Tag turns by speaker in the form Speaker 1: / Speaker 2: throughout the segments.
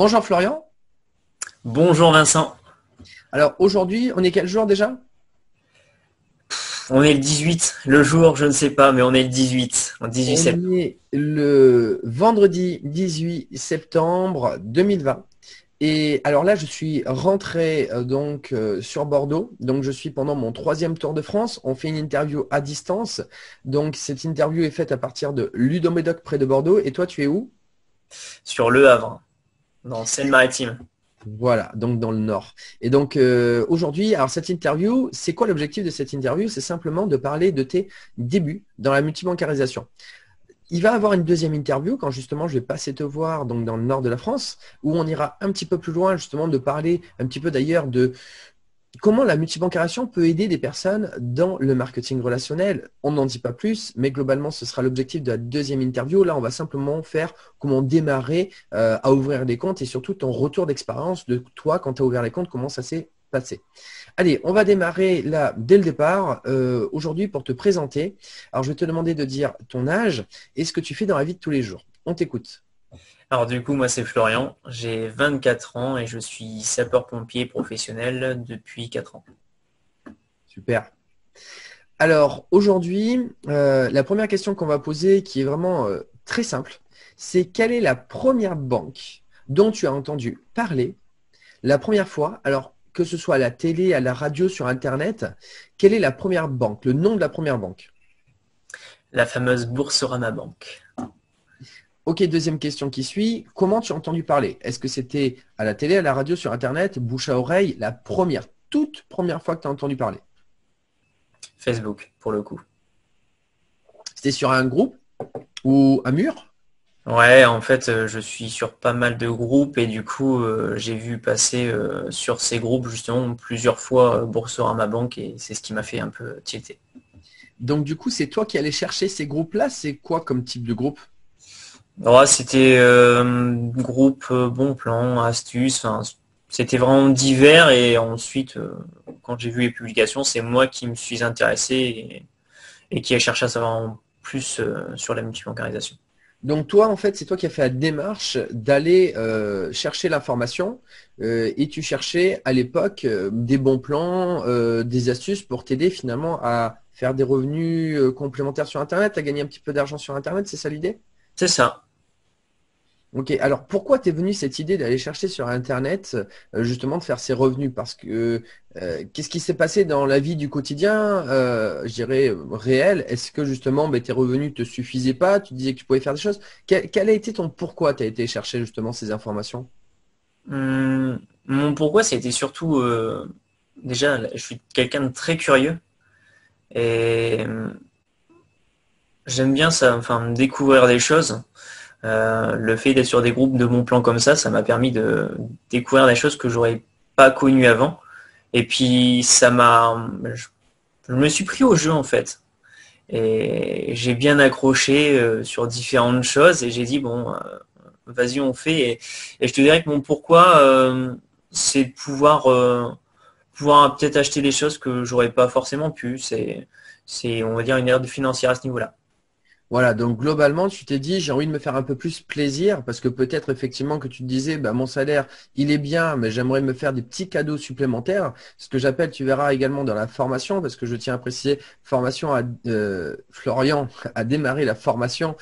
Speaker 1: Bonjour Florian.
Speaker 2: Bonjour Vincent,
Speaker 1: Alors aujourd'hui, on est quel jour déjà?
Speaker 2: on est le 18, le jour je ne sais pas, mais on est le 18, en 18
Speaker 1: On
Speaker 2: septembre.
Speaker 1: est le vendredi 18 septembre 2020. Et alors là, je suis rentré sur Bordeaux. Donc je suis pendant mon troisième Tour de France. On fait une interview à distance. Donc cette interview est faite à partir de Ludomédoc près de Bordeaux. Et toi, tu es où?
Speaker 2: Sur Le Havre, dans Seine-Maritime.
Speaker 1: Voilà, donc dans le nord. Et donc aujourd'hui, alors cette interview, c'est quoi l'objectif de cette interview? C'est simplement de parler de tes débuts dans la multibancarisation. Il va y avoir une deuxième interview quand justement je vais passer te voir donc dans le nord de la France, où on ira un petit peu plus loin justement de parler un petit peu d'ailleurs de comment la multibancarisation peut aider des personnes dans le marketing relationnel. On n'en dit pas plus, mais globalement, ce sera l'objectif de la deuxième interview. Là, on va simplement faire comment démarrer à ouvrir des comptes et surtout ton retour d'expérience de toi quand tu as ouvert les comptes, comment ça s'est passé. Allez, on va démarrer là dès le départ. Aujourd'hui, pour te présenter, alors je vais te demander de dire ton âge et ce que tu fais dans la vie de tous les jours. On t'écoute.
Speaker 2: Alors du coup, moi c'est Florian, j'ai 24 ans et je suis sapeur-pompier professionnel depuis 4 ans.
Speaker 1: Super. Alors aujourd'hui, la première question qu'on va poser, qui est vraiment très simple, c'est quelle est la première banque dont tu as entendu parler la première fois? Alors que ce soit à la télé, à la radio, sur Internet, quelle est la première banque, le nom de la première banque?
Speaker 2: La fameuse Boursorama Banque.
Speaker 1: Ok, deuxième question qui suit, comment tu as entendu parler? Est-ce que c'était à la télé, à la radio, sur Internet, bouche à oreille, la première, toute première fois que tu as entendu parler?
Speaker 2: Facebook, pour le coup.
Speaker 1: C'était sur un groupe ou un mur?
Speaker 2: Ouais, en fait, je suis sur pas mal de groupes et du coup, j'ai vu passer sur ces groupes justement plusieurs fois Boursorama Banque et c'est ce qui m'a fait un peu tilter.
Speaker 1: Donc du coup, c'est toi qui allais chercher ces groupes-là. C'est quoi comme type de groupe?
Speaker 2: Ouais, c'était groupe bon plan, astuces, enfin, c'était vraiment divers et ensuite quand j'ai vu les publications, c'est moi qui me suis intéressé et qui ai cherché à savoir en plus sur la multibancarisation.
Speaker 1: Donc toi, en fait, c'est toi qui as fait la démarche d'aller chercher l'information et tu cherchais à l'époque des bons plans, des astuces pour t'aider finalement à faire des revenus complémentaires sur Internet, à gagner un petit peu d'argent sur Internet, c'est ça l'idée?
Speaker 2: C'est ça.
Speaker 1: Ok, alors pourquoi t'es venu cette idée d'aller chercher sur Internet justement de faire ces revenus? Parce que qu'est-ce qui s'est passé dans la vie du quotidien, je dirais réel? Est-ce que justement tes revenus te suffisaient pas? Tu disais que tu pouvais faire des choses. Quel a été ton pourquoi tu as été chercher justement ces informations?
Speaker 2: Mon pourquoi, c'était surtout déjà, je suis quelqu'un de très curieux et j'aime bien ça, enfin découvrir des choses. Le fait d'être sur des groupes de bons plans comme ça m'a permis de découvrir des choses que j'aurais pas connues avant. Et puis je me suis pris au jeu en fait. Et j'ai bien accroché sur différentes choses et j'ai dit bon, vas-y on fait. Et je te dirais que mon pourquoi, c'est de pouvoir peut-être acheter des choses que j'aurais pas forcément pu. C'est on va dire une ère de financière à ce niveau-là.
Speaker 1: Voilà, donc globalement, tu t'es dit, j'ai envie de me faire un peu plus plaisir parce que peut-être effectivement que tu te disais, bah, mon salaire, il est bien, mais j'aimerais me faire des petits cadeaux supplémentaires. Ce que j'appelle, tu verras également dans la formation, parce que je tiens à préciser, formation à Florian a démarré la formation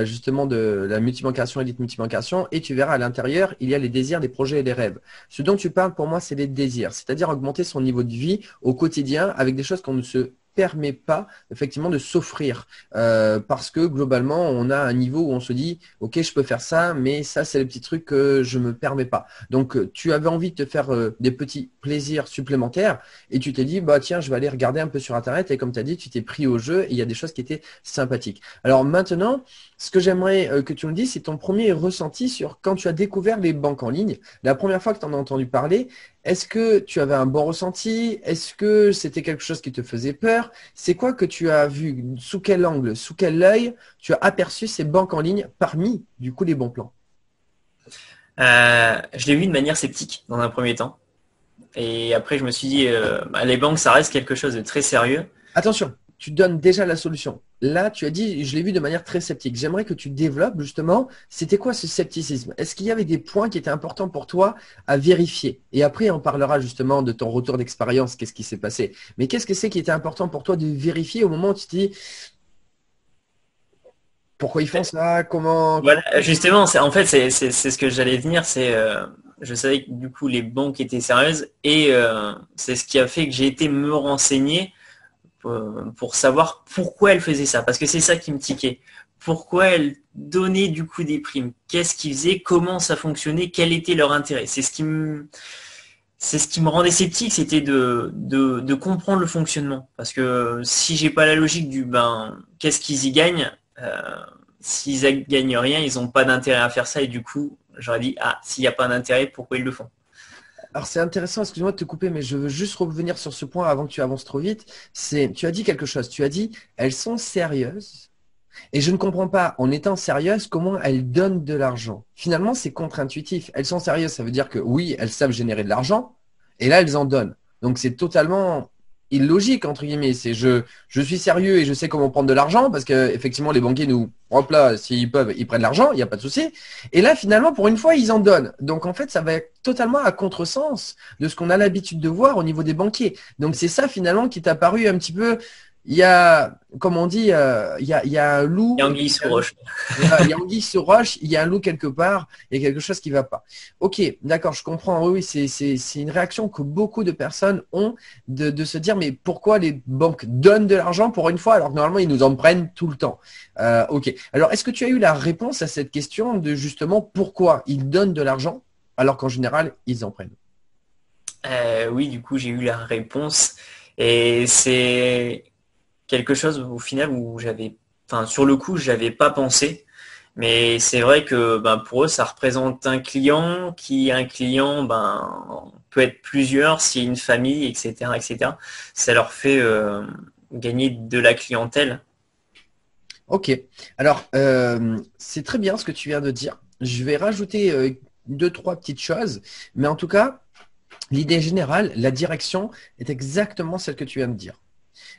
Speaker 1: justement de la multibancation, élite multibancation, et tu verras à l'intérieur, il y a les désirs, les projets et les rêves. Ce dont tu parles pour moi, c'est les désirs, c'est-à-dire augmenter son niveau de vie au quotidien avec des choses qu'on ne se permet pas effectivement de s'offrir. Parce que globalement, on a un niveau où on se dit, OK, je peux faire ça, mais ça, c'est le petit truc que je me permets pas. Donc, tu avais envie de te faire des petits plaisirs supplémentaires et tu t'es dit, bah tiens, je vais aller regarder un peu sur Internet et comme tu as dit, tu t'es pris au jeu et il y a des choses qui étaient sympathiques. Alors maintenant, ce que j'aimerais que tu me dises, c'est ton premier ressenti sur quand tu as découvert les banques en ligne, la première fois que tu en as entendu parler. Est-ce que tu avais un bon ressenti? Est-ce que c'était quelque chose qui te faisait peur? C'est quoi que tu as vu? Sous quel angle, sous quel œil tu as aperçu ces banques en ligne parmi, du coup, les bons plans?
Speaker 2: Je l'ai vu de manière sceptique dans un premier temps. Et après, je me suis dit, bah, les banques, ça reste quelque chose de très sérieux.
Speaker 1: Attention, tu donnes déjà la solution. là, tu as dit, je l'ai vu de manière très sceptique. J'aimerais que tu développes justement, c'était quoi ce scepticisme? Est-ce qu'il y avait des points qui étaient importants pour toi à vérifier? Et après, on parlera justement de ton retour d'expérience, qu'est-ce qui s'est passé. Mais qu'est-ce que c'est qui était important pour toi de vérifier au moment où tu te dis, pourquoi ils font ça? Comment...
Speaker 2: Voilà, justement, en fait, c'est ce que j'allais venir. Je savais que du coup, les banques étaient sérieuses et c'est ce qui a fait que j'ai été me renseigner pour savoir pourquoi elles faisaient ça. Parce que c'est ça qui me tiquait. Pourquoi elles donnaient du coup des primes? Qu'est-ce qu'ils faisaient? Comment ça fonctionnait? Quel était leur intérêt? C'est ce qui me rendait sceptique, c'était de comprendre le fonctionnement. Parce que si j'ai pas la logique du qu'est-ce qu'ils y gagnent, s'ils ne gagnent rien, ils n'ont pas d'intérêt à faire ça. Et du coup, j'aurais dit, s'il n'y a pas d'intérêt, pourquoi ils le font?
Speaker 1: Alors c'est intéressant, excuse-moi de te couper, mais je veux juste revenir sur ce point avant que tu avances trop vite. Tu as dit quelque chose, tu as dit, elles sont sérieuses. Et je ne comprends pas, en étant sérieuses, comment elles donnent de l'argent. Finalement, c'est contre-intuitif. Elles sont sérieuses, ça veut dire que oui, elles savent générer de l'argent, et là, elles en donnent. Donc c'est totalement illogique, entre guillemets. Je suis sérieux et je sais comment prendre de l'argent, parce que effectivement, les banquiers nous, hop là, s'ils peuvent, ils prennent l'argent, il n'y a pas de souci. Et là, finalement, pour une fois, ils en donnent. Donc en fait, ça va être totalement à contresens de ce qu'on a l'habitude de voir au niveau des banquiers. Donc c'est ça, finalement, qui t'a paru un petit peu il y a, comme on dit, il y a un loup.
Speaker 2: Anguille sous roche.
Speaker 1: Voilà, il y a anguille sous roche, il y a un loup quelque part, il y a quelque chose qui ne va pas. Ok, d'accord, je comprends. Oui, c'est une réaction que beaucoup de personnes ont de se dire, mais pourquoi les banques donnent de l'argent pour une fois alors que normalement ils nous en prennent tout le temps. Ok. Alors, est-ce que tu as eu la réponse à cette question de justement pourquoi ils donnent de l'argent alors qu'en général ils en prennent?
Speaker 2: Oui, du coup, j'ai eu la réponse. Et c'est quelque chose au final où sur le coup, j'avais pas pensé. Mais c'est vrai que pour eux, ça représente un client peut être plusieurs, s'il y a une famille, etc., etc. Ça leur fait gagner de la clientèle.
Speaker 1: Ok. Alors, c'est très bien ce que tu viens de dire. Je vais rajouter deux, trois petites choses. Mais en tout cas, l'idée générale, la direction est exactement celle que tu viens de dire.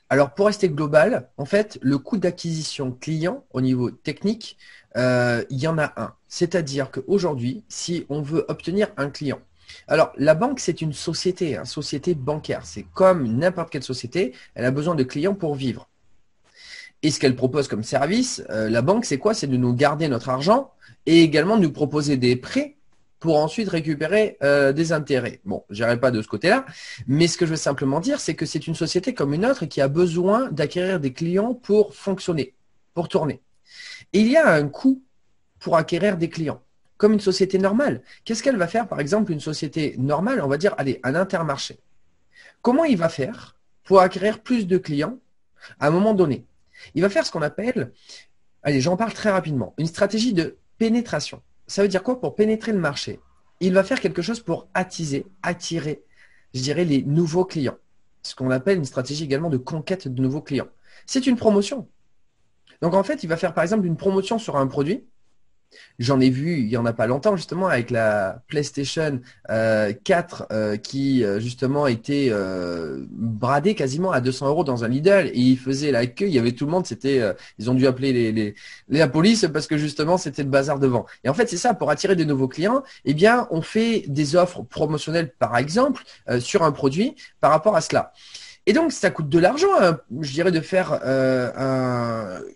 Speaker 1: Alors, pour rester global, en fait, le coût d'acquisition client au niveau technique, il y en a un. C'est-à-dire qu'aujourd'hui, si on veut obtenir un client, alors la banque, c'est une société, une société bancaire. C'est comme n'importe quelle société, elle a besoin de clients pour vivre. Et ce qu'elle propose comme service, la banque, c'est quoi? C'est de nous garder notre argent et également de nous proposer des prêts pour ensuite récupérer des intérêts. Bon, je n'irai pas de ce côté-là, mais ce que je veux simplement dire, c'est que c'est une société comme une autre qui a besoin d'acquérir des clients pour fonctionner, pour tourner. Et il y a un coût pour acquérir des clients, comme une société normale. Qu'est-ce qu'elle va faire, par exemple, une société normale? On va dire, allez, un Intermarché. Comment il va faire pour acquérir plus de clients à un moment donné? Il va faire ce qu'on appelle, allez, j'en parle très rapidement, une stratégie de pénétration. Ça veut dire quoi pour pénétrer le marché? Il va faire quelque chose pour attirer, je dirais, les nouveaux clients. Ce qu'on appelle une stratégie également de conquête de nouveaux clients. C'est une promotion. Donc en fait, il va faire par exemple une promotion sur un produit. J'en ai vu il n'y en a pas longtemps justement avec la PlayStation 4 qui justement était bradée quasiment à 200 € dans un Lidl et ils faisaient la queue, il y avait tout le monde, ils ont dû appeler la police parce que justement c'était le bazar devant. Et en fait c'est ça, pour attirer de nouveaux clients, eh bien on fait des offres promotionnelles par exemple sur un produit par rapport à cela. Et donc, ça coûte de l'argent, hein, je dirais, de faire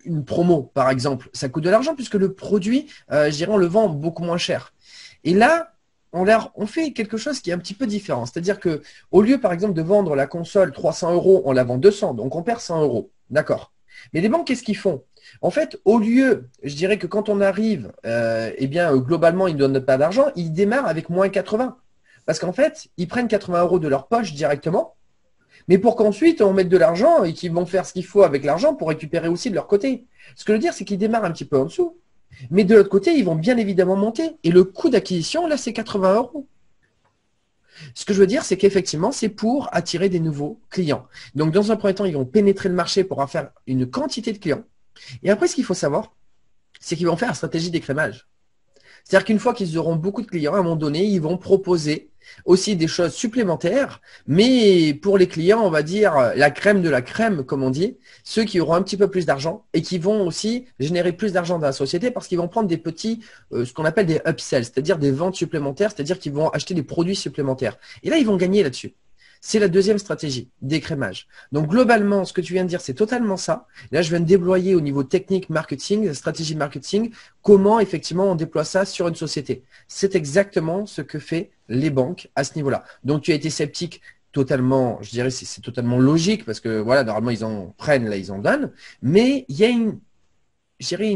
Speaker 1: une promo, par exemple. Ça coûte de l'argent puisque le produit, je dirais, on le vend beaucoup moins cher. Et là, on fait quelque chose qui est un petit peu différent. C'est-à-dire que au lieu, par exemple, de vendre la console 300 €, on la vend 200, donc on perd 100 €. D'accord. Mais les banques, qu'est-ce qu'ils font? En fait, au lieu, je dirais que quand on arrive, eh bien, globalement, ils ne donnent pas d'argent, ils démarrent avec moins 80. Parce qu'en fait, ils prennent 80 € de leur poche directement mais pour qu'ensuite on mette de l'argent et qu'ils vont faire ce qu'il faut avec l'argent pour récupérer aussi de leur côté. Ce que je veux dire, c'est qu'ils démarrent un petit peu en dessous. Mais de l'autre côté, ils vont bien évidemment monter. Et le coût d'acquisition, là, c'est 80 €. Ce que je veux dire, c'est qu'effectivement, c'est pour attirer des nouveaux clients. Donc, dans un premier temps, ils vont pénétrer le marché pour en faire une quantité de clients. Et après, ce qu'il faut savoir, c'est qu'ils vont faire une stratégie d'écrémage. C'est-à-dire qu'une fois qu'ils auront beaucoup de clients, à un moment donné, ils vont proposer aussi des choses supplémentaires, mais pour les clients, on va dire la crème de la crème, comme on dit, ceux qui auront un petit peu plus d'argent et qui vont aussi générer plus d'argent dans la société parce qu'ils vont prendre des petits, ce qu'on appelle des upsells, c'est-à-dire des ventes supplémentaires, c'est-à-dire qu'ils vont acheter des produits supplémentaires. Et là, ils vont gagner là-dessus. C'est la deuxième stratégie, d'écrémage. Donc, globalement, ce que tu viens de dire, c'est totalement ça. Là, je viens de déployer au niveau technique marketing, stratégie marketing, comment effectivement on déploie ça sur une société. C'est exactement ce que fait les banques à ce niveau-là. Donc, tu as été sceptique totalement, je dirais, c'est totalement logique parce que voilà, normalement, ils en prennent, là, ils en donnent. Mais il y a je dirais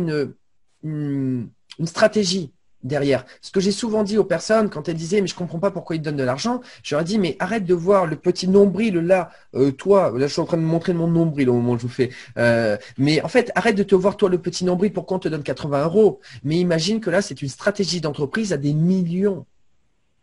Speaker 1: une stratégie derrière. Ce que j'ai souvent dit aux personnes quand elles disaient mais je comprends pas pourquoi ils te donnent de l'argent, je leur ai dit mais arrête de voir le petit nombril là, toi, là je suis en train de montrer mon nombril au moment où je vous fais. Mais en fait, arrête de te voir toi le petit nombril pourquoi on te donne 80 euros. Mais imagine que là c'est une stratégie d'entreprise à des millions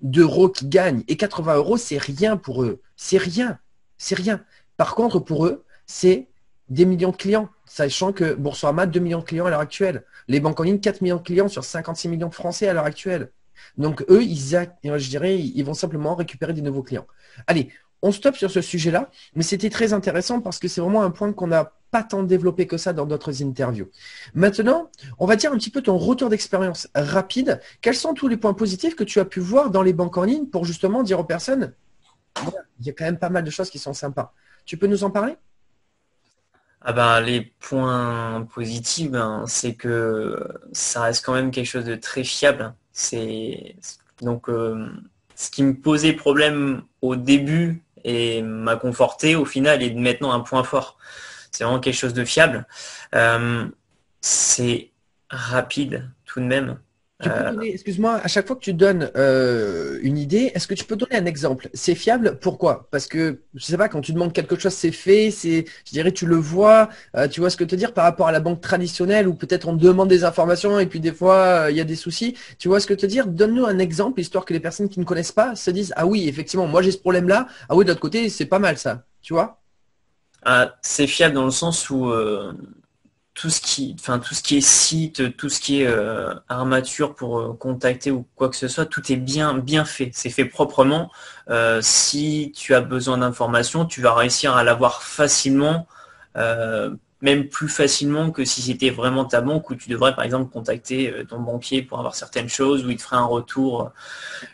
Speaker 1: d'euros qui gagnent et 80 euros c'est rien pour eux. C'est rien. C'est rien. Par contre pour eux, c'est des millions de clients, sachant que Boursorama a 2 millions de clients à l'heure actuelle. Les banques en ligne, 4 millions de clients sur 56 millions de Français à l'heure actuelle. Donc, eux, je dirais, ils vont simplement récupérer des nouveaux clients. Allez, on stoppe sur ce sujet-là, mais c'était très intéressant parce que c'est vraiment un point qu'on n'a pas tant développé que ça dans d'autres interviews. Maintenant, on va dire un petit peu ton retour d'expérience rapide. Quels sont tous les points positifs que tu as pu voir dans les banques en ligne pour justement dire aux personnes, il y a quand même pas mal de choses qui sont sympas. Tu peux nous en parler?
Speaker 2: Ah ben, les points positifs, c'est que ça reste quand même quelque chose de très fiable. Donc ce qui me posait problème au début et m'a conforté au final est maintenant un point fort. C'est vraiment quelque chose de fiable. C'est rapide tout de même.
Speaker 1: Tu peux donner, excuse-moi, à chaque fois que tu donnes une idée, est-ce que tu peux donner un exemple? C'est fiable, pourquoi? Parce que, je sais pas, quand tu demandes quelque chose, c'est fait, je dirais, tu le vois, tu vois ce que te dire par rapport à la banque traditionnelle où peut-être on te demande des informations et puis des fois, il y a des soucis. Tu vois ce que te dire? Donne-nous un exemple, histoire que les personnes qui ne connaissent pas se disent, ah oui, effectivement, moi j'ai ce problème-là, ah oui, de l'autre côté, c'est pas mal ça, tu vois?
Speaker 2: C'est fiable dans le sens où tout ce qui est site, tout ce qui est armature pour contacter ou quoi que ce soit, tout est bien fait. C'est fait proprement. Si tu as besoin d'informations, tu vas réussir à l'avoir facilement, même plus facilement que si c'était vraiment ta banque où tu devrais par exemple contacter ton banquier pour avoir certaines choses, où il te ferait un retour.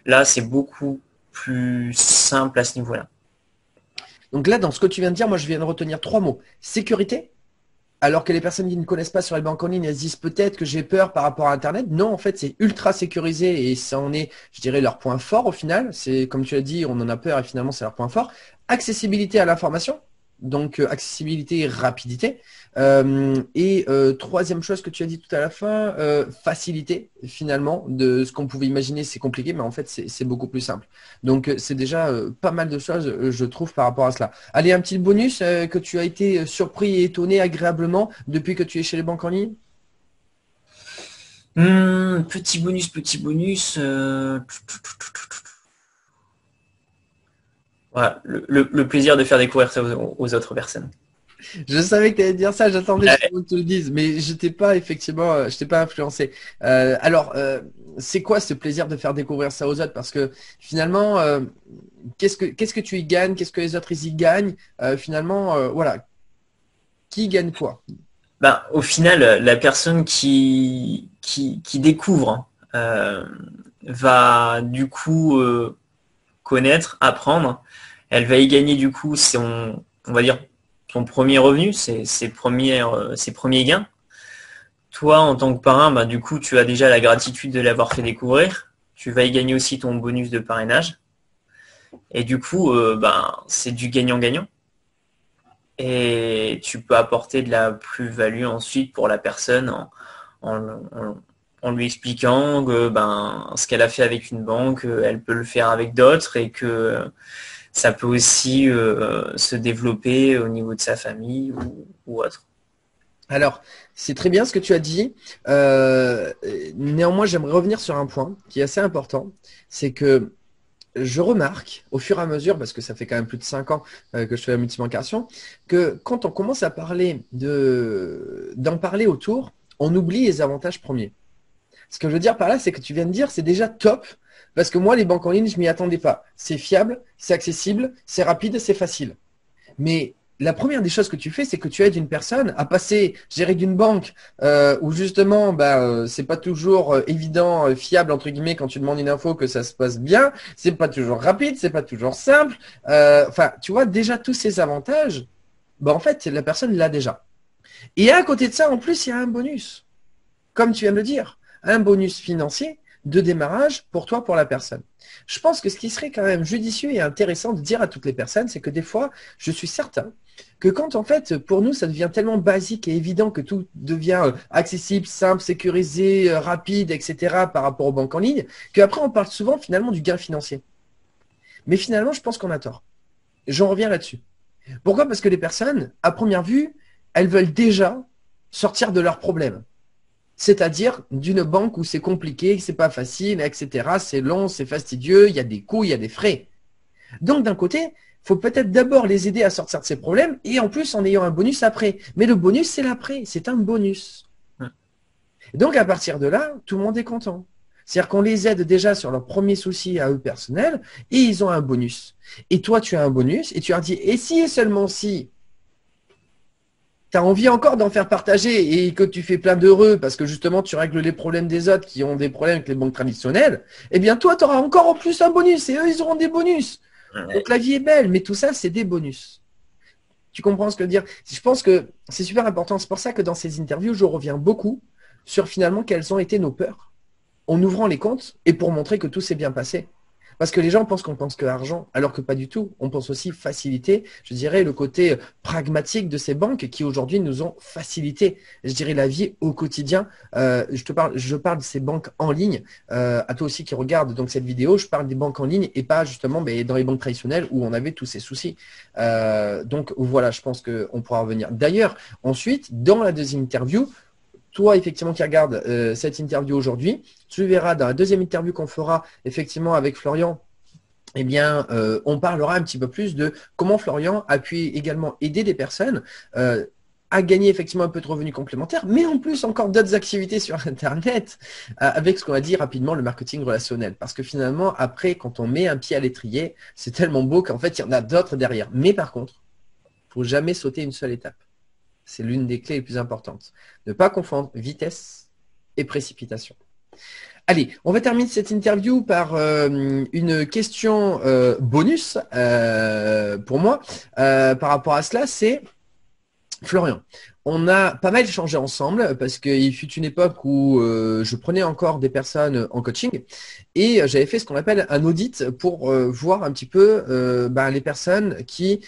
Speaker 2: Là, c'est beaucoup plus simple à ce niveau-là.
Speaker 1: Donc là, dans ce que tu viens de dire, moi je viens de retenir 3 mots. Sécurité. Alors que les personnes qui ne connaissent pas sur les banques en ligne, elles se disent peut-être que j'ai peur par rapport à Internet. Non, en fait, c'est ultra sécurisé et ça en est, je dirais, leur point fort au final. C'est comme tu l'as dit, on en a peur et finalement, c'est leur point fort. Accessibilité à l'information. Donc, accessibilité et rapidité. Troisième chose que tu as dit tout à la fin, facilité finalement de ce qu'on pouvait imaginer, c'est compliqué, mais en fait, c'est beaucoup plus simple. Donc, c'est déjà pas mal de choses, je trouve, par rapport à cela. Allez, un petit bonus que tu as été surpris et étonné agréablement depuis que tu es chez les banques en ligne?
Speaker 2: Petit bonus, petit bonus. Voilà, le plaisir de faire découvrir ça aux autres personnes.
Speaker 1: Je savais que tu allais dire ça, j'attendais que tu te le dises, mais je t'ai pas effectivement, je t'ai pas influencé. C'est quoi ce plaisir de faire découvrir ça aux autres? Parce que finalement, qu'est-ce que tu y gagnes? Qu'est-ce que les autres ils y gagnent? Voilà, qui gagne quoi?
Speaker 2: Ben, au final, la personne qui découvre va du coup connaître, apprendre. Elle va y gagner du coup on va dire, son premier revenu, ses premiers gains. Toi, en tant que parrain, bah, du coup, tu as déjà la gratitude de l'avoir fait découvrir. Tu vas y gagner aussi ton bonus de parrainage. Et du coup, bah, c'est du gagnant-gagnant. Et tu peux apporter de la plus-value ensuite pour la personne en lui expliquant que ben, ce qu'elle a fait avec une banque, elle peut le faire avec d'autres et que ça peut aussi se développer au niveau de sa famille ou autre.
Speaker 1: Alors, c'est très bien ce que tu as dit. Néanmoins, j'aimerais revenir sur un point qui est assez important. C'est que je remarque au fur et à mesure, parce que ça fait quand même plus de 5 ans que je fais la multibancation, que quand on commence à parler d'en parler autour, on oublie les avantages premiers. Ce que je veux dire par là, c'est que tu viens de dire, c'est déjà top Parce que moi, les banques en ligne, je m'y attendais pas. C'est fiable, c'est accessible, c'est rapide, c'est facile. Mais la première des choses que tu fais, c'est que tu aides une personne à passer, gérer d'une banque où justement, c'est pas toujours évident, fiable entre guillemets quand tu demandes une info que ça se passe bien. C'est pas toujours rapide, c'est pas toujours simple. Enfin, tu vois déjà tous ces avantages. En fait, la personne l'a déjà. Et à côté de ça, en plus, il y a un bonus, comme tu viens de le dire, un bonus financier de démarrage pour toi, pour la personne. Je pense que ce qui serait quand même judicieux et intéressant de dire à toutes les personnes, c'est que des fois, je suis certain que quand en fait, pour nous, ça devient tellement basique et évident que tout devient accessible, simple, sécurisé, rapide, etc. par rapport aux banques en ligne, qu'après, on parle souvent finalement du gain financier. Mais finalement, je pense qu'on a tort. J'en reviens là-dessus. Pourquoi? Parce que les personnes, à première vue, elles veulent déjà sortir de leurs problèmes. C'est-à-dire d'une banque où c'est compliqué, que c'est pas facile, etc. C'est long, c'est fastidieux, il y a des coûts, il y a des frais. Donc d'un côté, il faut peut-être d'abord les aider à sortir de ces problèmes et en plus en ayant un bonus après. Mais le bonus, c'est l'après, c'est un bonus. Donc à partir de là, tout le monde est content. C'est-à-dire qu'on les aide déjà sur leurs premiers soucis à eux personnels et ils ont un bonus. Et toi, tu as un bonus et tu leur dis, et si et seulement si tu as envie encore d'en faire partager et que tu fais plein d'heureux parce que justement tu règles les problèmes des autres qui ont des problèmes avec les banques traditionnelles, eh bien toi, tu auras encore en plus un bonus et eux, ils auront des bonus. Donc la vie est belle, mais tout ça, c'est des bonus. Tu comprends ce que je veux dire? Je pense que c'est super important. C'est pour ça que dans ces interviews, je reviens beaucoup sur finalement quelles ont été nos peurs en ouvrant les comptes et pour montrer que tout s'est bien passé. Parce que les gens pensent qu'on pense que argent, alors que pas du tout. On pense aussi faciliter, je dirais, le côté pragmatique de ces banques qui aujourd'hui nous ont facilité, je dirais, la vie au quotidien. Je parle de ces banques en ligne. À toi aussi qui regarde donc cette vidéo, je parle des banques en ligne et pas justement dans les banques traditionnelles où on avait tous ces soucis. Donc voilà, je pense qu'on pourra revenir. D'ailleurs, ensuite, dans la deuxième interview, toi, effectivement, qui regarde cette interview aujourd'hui, tu verras dans la deuxième interview qu'on fera effectivement avec Florian, eh bien, on parlera un petit peu plus de comment Florian a pu également aider des personnes à gagner effectivement un peu de revenus complémentaires, mais en plus encore d'autres activités sur Internet avec ce qu'on a dit rapidement, le marketing relationnel. Parce que finalement, après, quand on met un pied à l'étrier, c'est tellement beau qu'en fait, il y en a d'autres derrière. Mais par contre, il ne faut jamais sauter une seule étape. C'est l'une des clés les plus importantes. Ne pas confondre vitesse et précipitation. Allez, on va terminer cette interview par une question bonus pour moi par rapport à cela, c'est Florian. On a pas mal échangé ensemble parce qu'il fut une époque où je prenais encore des personnes en coaching et j'avais fait ce qu'on appelle un audit pour voir un petit peu les personnes qui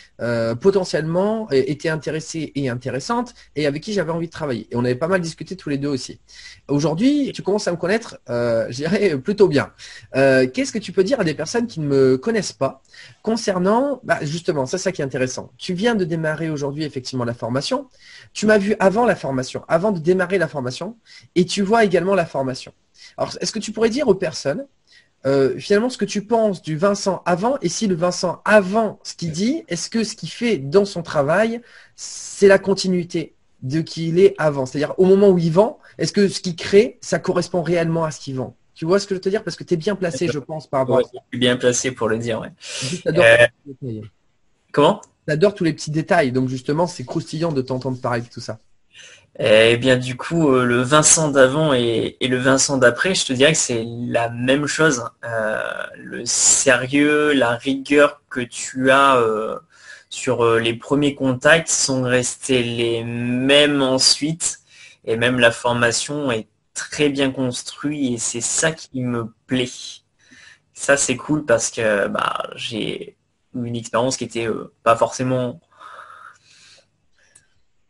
Speaker 1: potentiellement étaient intéressées et intéressantes et avec qui j'avais envie de travailler. Et on avait pas mal discuté tous les deux aussi. Aujourd'hui, tu commences à me connaître, je dirais, plutôt bien. Qu'est-ce que tu peux dire à des personnes qui ne me connaissent pas concernant, justement, c'est ça qui est intéressant. Tu viens de démarrer aujourd'hui effectivement la formation. Tu m'as vu avant la formation, avant de démarrer la formation, et tu vois également la formation. Alors, est-ce que tu pourrais dire aux personnes, finalement, ce que tu penses du Vincent avant, et si le Vincent avant ce qu'il dit, est-ce que ce qu'il fait dans son travail, c'est la continuité de qui il est avant? C'est-à-dire, au moment où il vend, est-ce que ce qu'il crée, ça correspond réellement à ce qu'il vend? Tu vois ce que je veux te dire? Parce que tu es bien placé, je pense, par rapport à ça.
Speaker 2: Je suis bien placé pour le dire, ouais. Comment?
Speaker 1: T'adores tous les petits détails, donc justement, c'est croustillant de t'entendre parler de tout ça.
Speaker 2: Eh bien, du coup, le Vincent d'avant et le Vincent d'après, je te dirais que c'est la même chose. Le sérieux, la rigueur que tu as sur les premiers contacts sont restés les mêmes ensuite. Et même la formation est très bien construite et c'est ça qui me plaît. Ça, c'est cool parce que j'ai eu une expérience qui était pas forcément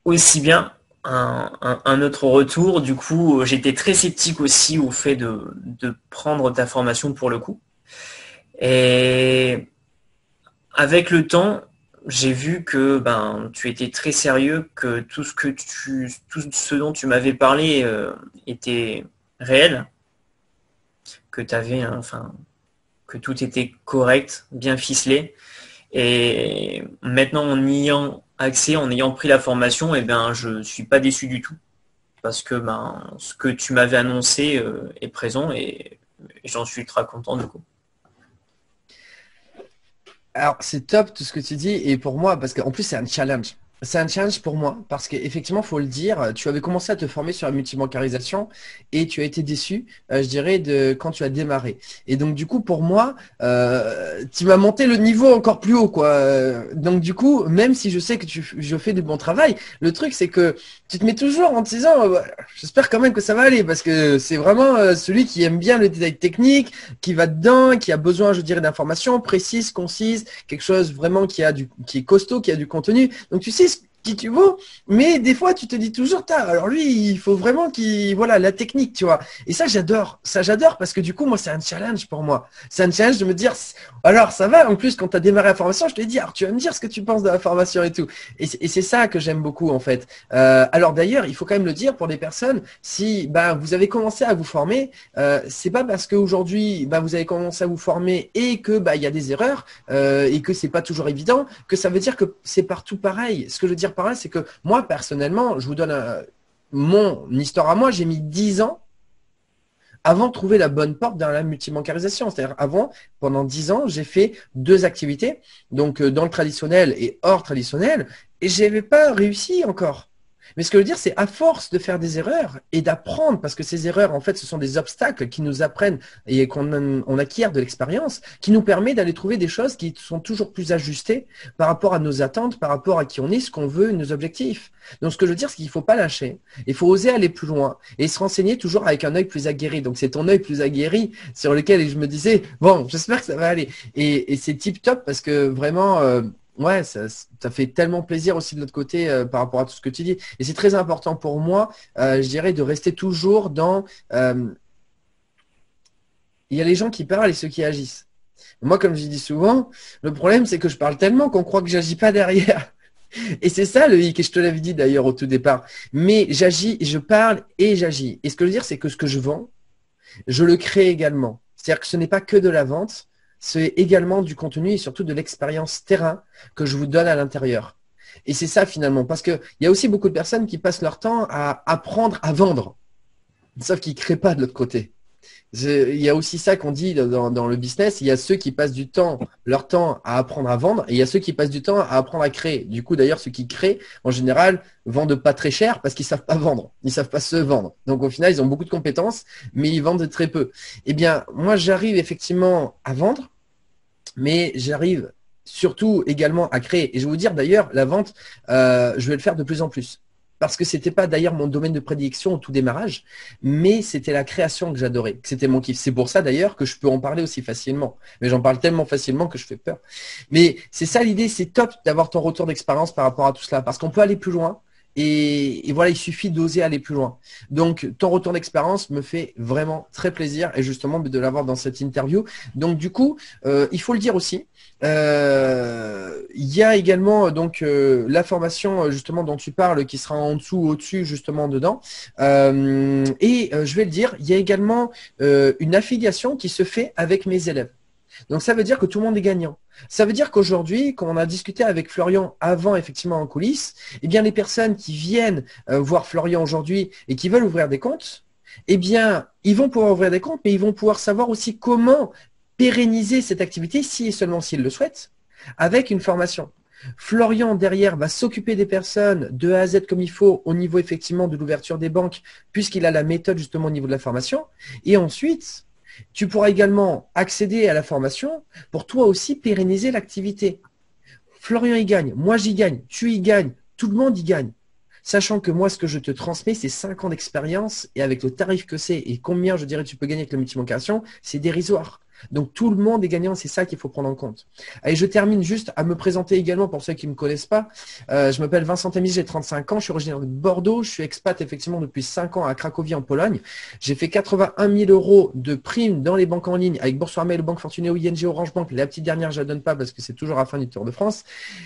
Speaker 2: aussi bien un autre retour. Du coup, j'étais très sceptique aussi au fait de prendre ta formation pour le coup. Et avec le temps, j'ai vu que tu étais très sérieux, que tout ce dont tu m'avais parlé était réel, que que tout était correct, bien ficelé. Et maintenant, en y ayant accès, en ayant pris la formation, je suis pas déçu du tout. Parce que ce que tu m'avais annoncé est présent et j'en suis ultra content du coup.
Speaker 1: Alors, c'est top tout ce que tu dis. Et pour moi, parce qu'en plus, c'est un challenge. C'est un challenge pour moi parce qu'effectivement, faut le dire, tu avais commencé à te former sur la multibancarisation et tu as été déçu, je dirais, de quand tu as démarré. Et donc, du coup, pour moi, tu m'as monté le niveau encore plus haut, quoi. Donc, du coup, même si je sais que je fais du bon travail, le truc, c'est que tu te mets toujours en te disant, ouais, j'espère quand même que ça va aller parce que c'est vraiment celui qui aime bien le détail technique, qui va dedans, qui a besoin, je dirais, d'informations précises, concises, quelque chose vraiment qui est costaud, qui a du contenu. Donc tu sais qui tu vaux, mais des fois tu te dis toujours, alors lui, il faut vraiment voilà, la technique, tu vois. Et ça j'adore parce que du coup, moi, c'est un challenge pour moi. C'est un challenge de me dire, alors ça va, en plus, quand tu as démarré la formation, je te dis, alors tu vas me dire ce que tu penses de la formation et tout. Et c'est ça que j'aime beaucoup, en fait. Alors d'ailleurs, il faut quand même le dire pour des personnes, si vous avez commencé à vous former, c'est pas parce qu'aujourd'hui, vous avez commencé à vous former et que il y a des erreurs et que c'est pas toujours évident, que ça veut dire que c'est partout pareil. Ce que je veux dire par là, c'est que moi, personnellement, je vous donne mon histoire à moi, j'ai mis 10 ans avant de trouver la bonne porte dans la multibancarisation. C'est-à-dire avant, pendant 10 ans, j'ai fait 2 activités, donc dans le traditionnel et hors traditionnel, et je n'avais pas réussi encore. Mais ce que je veux dire, c'est à force de faire des erreurs et d'apprendre, parce que ces erreurs, en fait, ce sont des obstacles qui nous apprennent et qu'on acquiert de l'expérience, qui nous permet d'aller trouver des choses qui sont toujours plus ajustées par rapport à nos attentes, par rapport à qui on est, ce qu'on veut, nos objectifs. Donc, ce que je veux dire, c'est qu'il ne faut pas lâcher. Il faut oser aller plus loin et se renseigner toujours avec un œil plus aguerri. Donc, c'est ton œil plus aguerri sur lequel je me disais, bon, j'espère que ça va aller. Et c'est tip top parce que vraiment, ouais, ça fait tellement plaisir aussi de l'autre côté par rapport à tout ce que tu dis. Et c'est très important pour moi, je dirais, de rester toujours dans… il y a les gens qui parlent et ceux qui agissent. Moi, comme je dis souvent, le problème, c'est que je parle tellement qu'on croit que j'agis pas derrière. Et c'est ça le hic, et je te l'avais dit d'ailleurs au tout départ. Mais j'agis, je parle et j'agis. Et ce que je veux dire, c'est que ce que je vends, je le crée également. C'est-à-dire que ce n'est pas que de la vente, c'est également du contenu et surtout de l'expérience terrain que je vous donne à l'intérieur. Et c'est ça finalement, parce qu'il y a aussi beaucoup de personnes qui passent leur temps à apprendre à vendre, sauf qu'ils ne créent pas de l'autre côté. Il y a aussi ça qu'on dit dans le business, il y a ceux qui passent leur temps à apprendre à vendre et il y a ceux qui passent du temps à apprendre à créer. Du coup, d'ailleurs, ceux qui créent, en général, vendent pas très cher parce qu'ils savent pas vendre, ils savent pas se vendre. Donc au final, ils ont beaucoup de compétences, mais ils vendent très peu. Eh bien, moi, j'arrive effectivement à vendre, mais j'arrive surtout également à créer. Et je vais vous dire d'ailleurs, la vente, je vais le faire de plus en plus. Parce que c'était pas d'ailleurs mon domaine de prédilection au tout démarrage, mais c'était la création que j'adorais, que c'était mon kiff. C'est pour ça d'ailleurs que je peux en parler aussi facilement. Mais j'en parle tellement facilement que je fais peur. Mais c'est ça l'idée, c'est top d'avoir ton retour d'expérience par rapport à tout cela, parce qu'on peut aller plus loin. Et voilà, il suffit d'oser aller plus loin. Donc, ton retour d'expérience me fait vraiment très plaisir et justement de l'avoir dans cette interview. Donc, du coup, il faut le dire aussi. Il y a également donc la formation justement dont tu parles qui sera en dessous, au-dessus justement dedans. Je vais le dire, il y a également une affiliation qui se fait avec mes élèves. Donc ça veut dire que tout le monde est gagnant. Ça veut dire qu'aujourd'hui, quand on a discuté avec Florian avant effectivement en coulisses, eh bien les personnes qui viennent voir Florian aujourd'hui et qui veulent ouvrir des comptes, eh bien ils vont pouvoir ouvrir des comptes, mais ils vont pouvoir savoir aussi comment pérenniser cette activité si et seulement s'ils le souhaitent, avec une formation. Florian derrière va s'occuper des personnes de A à Z comme il faut au niveau effectivement de l'ouverture des banques puisqu'il a la méthode justement au niveau de la formation. Et ensuite, tu pourras également accéder à la formation pour toi aussi pérenniser l'activité. Florian y gagne, moi j'y gagne, tu y gagnes, tout le monde y gagne. Sachant que moi, ce que je te transmets, c'est 5 ans d'expérience et avec le tarif que c'est et combien, je dirais, tu peux gagner avec la multibancation, c'est dérisoire. Donc tout le monde est gagnant, c'est ça qu'il faut prendre en compte. Allez, je termine juste à me présenter également pour ceux qui ne me connaissent pas. Je m'appelle Vincent Tamis, j'ai 35 ans, je suis originaire de Bordeaux, je suis expat effectivement depuis 5 ans à Cracovie en Pologne. J'ai fait 81 000 € de primes dans les banques en ligne avec Boursorama, Banque Fortuneo, ING, Orange Bank. La petite dernière, je la donne pas parce que c'est toujours à la fin du Tour de France.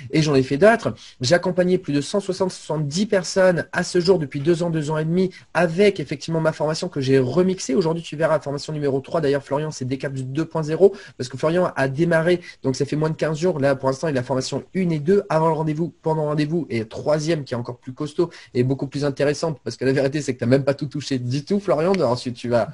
Speaker 1: Et j'en ai fait d'autres. J'ai accompagné plus de 160-170 personnes à ce jour depuis 2 ans et demi avec effectivement ma formation que j'ai remixée. Aujourd'hui, tu verras la formation numéro 3. D'ailleurs, Florian, c'est Décap 2.0 2.0 parce que Florian a démarré, donc ça fait moins de 15 jours. Là, pour l'instant, il a la formation 1 et 2 avant le rendez-vous, pendant le rendez-vous, et troisième qui est encore plus costaud et beaucoup plus intéressante parce que la vérité, c'est que tu n'as même pas tout touché du tout, Florian. Ensuite, tu vas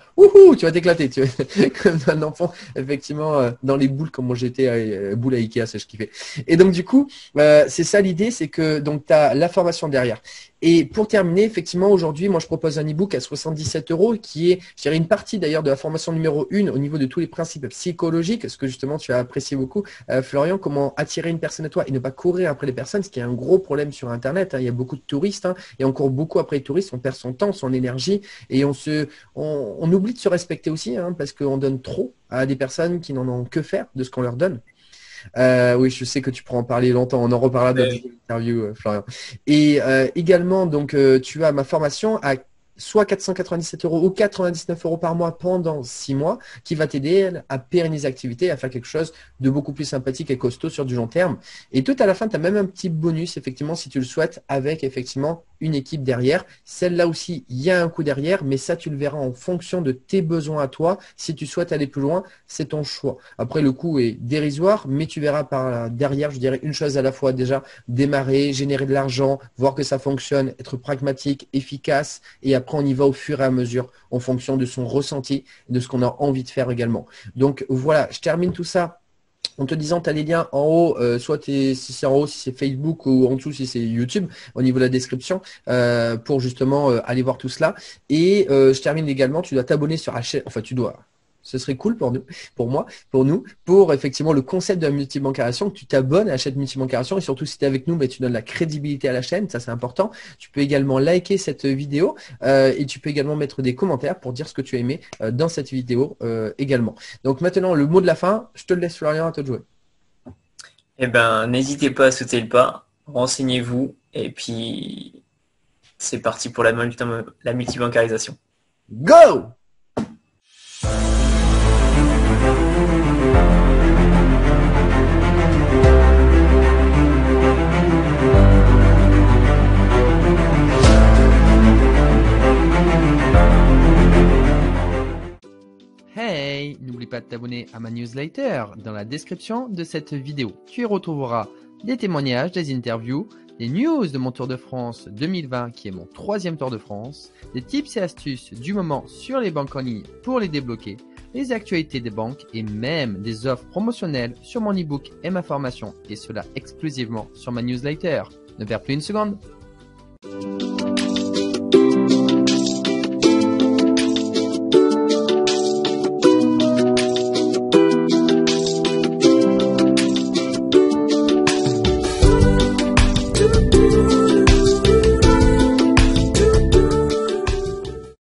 Speaker 1: t'éclater, tu vas comme un enfant, effectivement, dans les boules, comme moi j'étais, boules à Ikea, c'est ce qu'il fait. Et donc, du coup, c'est ça l'idée, c'est que donc tu as la formation derrière. Et pour terminer, effectivement, aujourd'hui, moi, je propose un e-book à 77 € qui est, je dirais, une partie d'ailleurs de la formation numéro 1 au niveau de tous les principes psychologiques, ce que justement tu as apprécié beaucoup, Florian, comment attirer une personne à toi et ne pas courir après les personnes, ce qui est un gros problème sur Internet. Hein. Il y a beaucoup de touristes et on court beaucoup après les touristes, on perd son temps, son énergie et on oublie de se respecter aussi parce qu'on donne trop à des personnes qui n'en ont que faire de ce qu'on leur donne. Oui, je sais que tu pourras en parler longtemps. On en reparlera dans une interview, Florian. Et également, donc, tu as ma formation à soit 497 € ou 99 € par mois pendant 6 mois, qui va t'aider elle, à pérenniser l'activité, à faire quelque chose de beaucoup plus sympathique et costaud sur du long terme. Et tout à la fin, tu as même un petit bonus, effectivement, si tu le souhaites, avec effectivement une équipe derrière. Celle-là aussi, il y a un coût derrière, mais ça, tu le verras en fonction de tes besoins à toi. Si tu souhaites aller plus loin, c'est ton choix. Après, le coût est dérisoire, mais tu verras par derrière, je dirais une chose à la fois. Déjà, démarrer, générer de l'argent, voir que ça fonctionne, être pragmatique, efficace, et après, on y va au fur et à mesure en fonction de son ressenti, de ce qu'on a envie de faire également. Donc voilà, je termine tout ça en te disant, tu as les liens en haut, soit si c'est en haut, si c'est Facebook ou en dessous, si c'est YouTube, au niveau de la description, pour justement aller voir tout cela. Et je termine également, tu dois t'abonner sur la chaîne, enfin tu dois. Ce serait cool pour nous, pour nous, pour effectivement le concept de la multibancarisation, que tu t'abonnes à la chaîne multibancarisation et surtout si tu es avec nous, tu donnes la crédibilité à la chaîne, ça c'est important. Tu peux également liker cette vidéo et tu peux également mettre des commentaires pour dire ce que tu as aimé dans cette vidéo également. Donc maintenant, le mot de la fin, je te le laisse Florian, à toi de jouer.
Speaker 2: Eh ben, n'hésitez pas à sauter le pas, renseignez-vous et puis c'est parti pour la multibancarisation.
Speaker 1: Go! Hey, n'oublie pas de t'abonner à ma newsletter dans la description de cette vidéo. Tu y retrouveras des témoignages, des interviews, des news de mon Tour de France 2020 qui est mon 3e Tour de France, des tips et astuces du moment sur les banques en ligne pour les débloquer, les actualités des banques et même des offres promotionnelles sur mon e-book et ma formation et cela exclusivement sur ma newsletter. Ne perds plus une seconde.